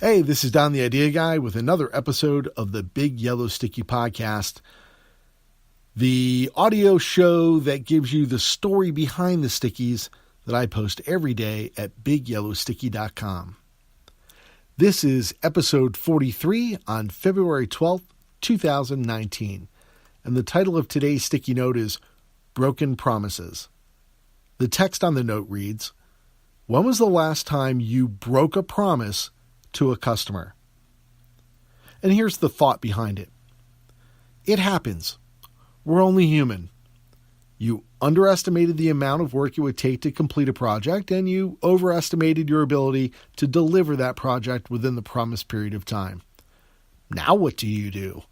Hey, this is Don the Idea Guy with another episode of the Big Yellow Sticky Podcast, the audio show that gives you the story behind the stickies that I post every day at bigyellowsticky.com. This is episode 43 on February 12th, 2019, and the title of today's sticky note is Broken Promises. The text on the note reads, "When was the last time you broke a promise to a customer?" And here's the thought behind it. It happens. We're only human. You underestimated the amount of work it would take to complete a project, and you overestimated your ability to deliver that project within the promised period of time. Now what do?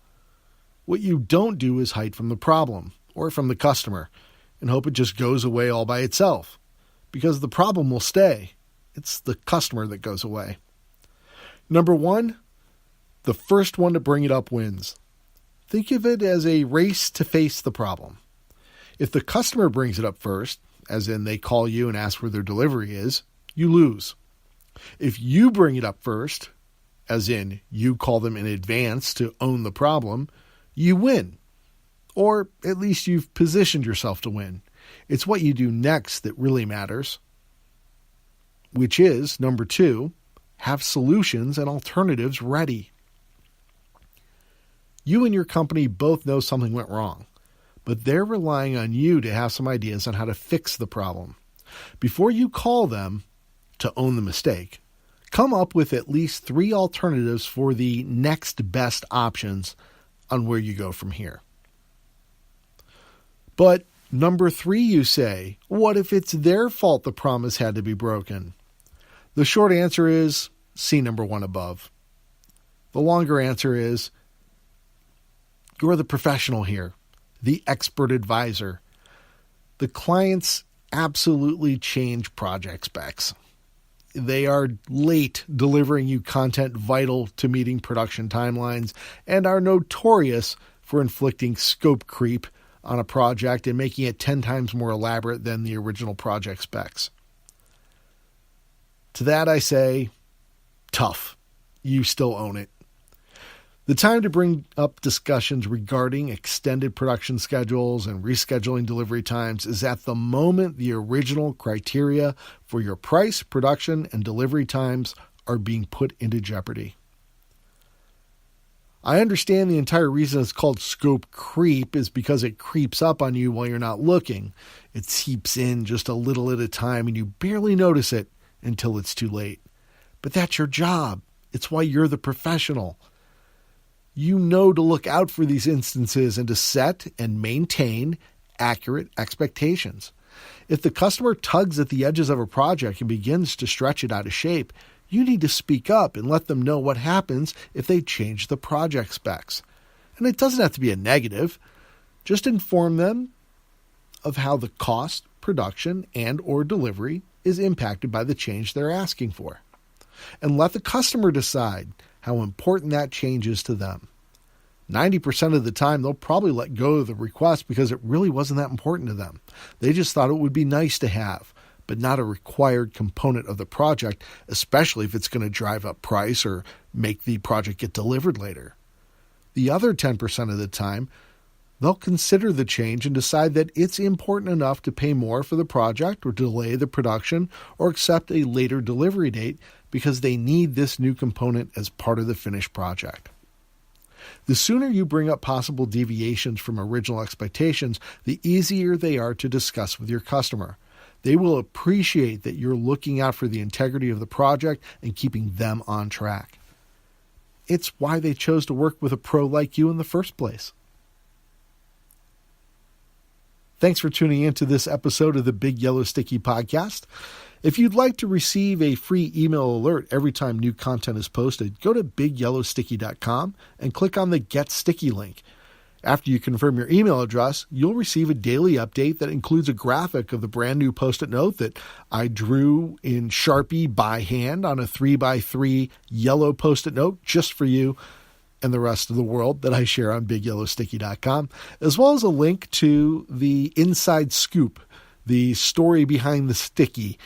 What you don't do is hide from the problem or from the customer and hope it just goes away all by itself, because the problem will stay. It's the customer that goes away. Number one, the first one to bring it up wins. Think of it as a race to face the problem. If the customer brings it up first, as in they call you and ask where their delivery is, you lose. If you bring it up first, as in you call them in advance to own the problem, you win. Or at least you've positioned yourself to win. It's what you do next that really matters, which is, number two, have solutions and alternatives ready. You and your company both know something went wrong, but they're relying on you to have some ideas on how to fix the problem. Before you call them to own the mistake, come up with at least 3 alternatives for the next best options on where you go from here. But number 3, you say, what if it's their fault the promise had to be broken? The short answer is, see number 1 above. The longer answer is, you're the professional here, the expert advisor. The clients absolutely change project specs. They are late delivering you content vital to meeting production timelines and are notorious for inflicting scope creep on a project and making it 10 times more elaborate than the original project specs. To that I say, tough. You still own it. The time to bring up discussions regarding extended production schedules and rescheduling delivery times is at the moment the original criteria for your price, production, and delivery times are being put into jeopardy. I understand the entire reason it's called scope creep is because it creeps up on you while you're not looking. It seeps in just a little at a time and you barely notice it until it's too late. But that's your job. It's why you're the professional. You know to look out for these instances and to set and maintain accurate expectations. If the customer tugs at the edges of a project and begins to stretch it out of shape, you need to speak up and let them know what happens if they change the project specs. And it doesn't have to be a negative. Just inform them of how the cost, production, and or delivery is impacted by the change they're asking for. And let the customer decide how important that change is to them. 90% of the time, they'll probably let go of the request because it really wasn't that important to them. They just thought it would be nice to have, but not a required component of the project, especially if it's going to drive up price or make the project get delivered later. The other 10% of the time, they'll consider the change and decide that it's important enough to pay more for the project or delay the production or accept a later delivery date because they need this new component as part of the finished project. The sooner you bring up possible deviations from original expectations, the easier they are to discuss with your customer. They will appreciate that you're looking out for the integrity of the project and keeping them on track. It's why they chose to work with a pro like you in the first place. Thanks for tuning in to this episode of the Big Yellow Sticky Podcast. If you'd like to receive a free email alert every time new content is posted, go to bigyellowsticky.com and click on the Get Sticky link. After you confirm your email address, you'll receive a daily update that includes a graphic of the brand new Post-it note that I drew in Sharpie by hand on a 3x3 yellow Post-it note just for you and the rest of the world that I share on bigyellowsticky.com, as well as a link to the inside scoop, the story behind the sticky,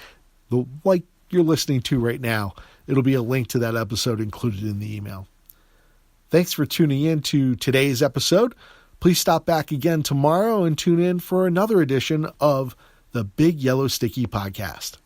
like you're listening to right now It'll be a link to that episode included in the email. Thanks for tuning in to today's episode. Please stop back again tomorrow and tune in for another edition of the Big Yellow Sticky Podcast.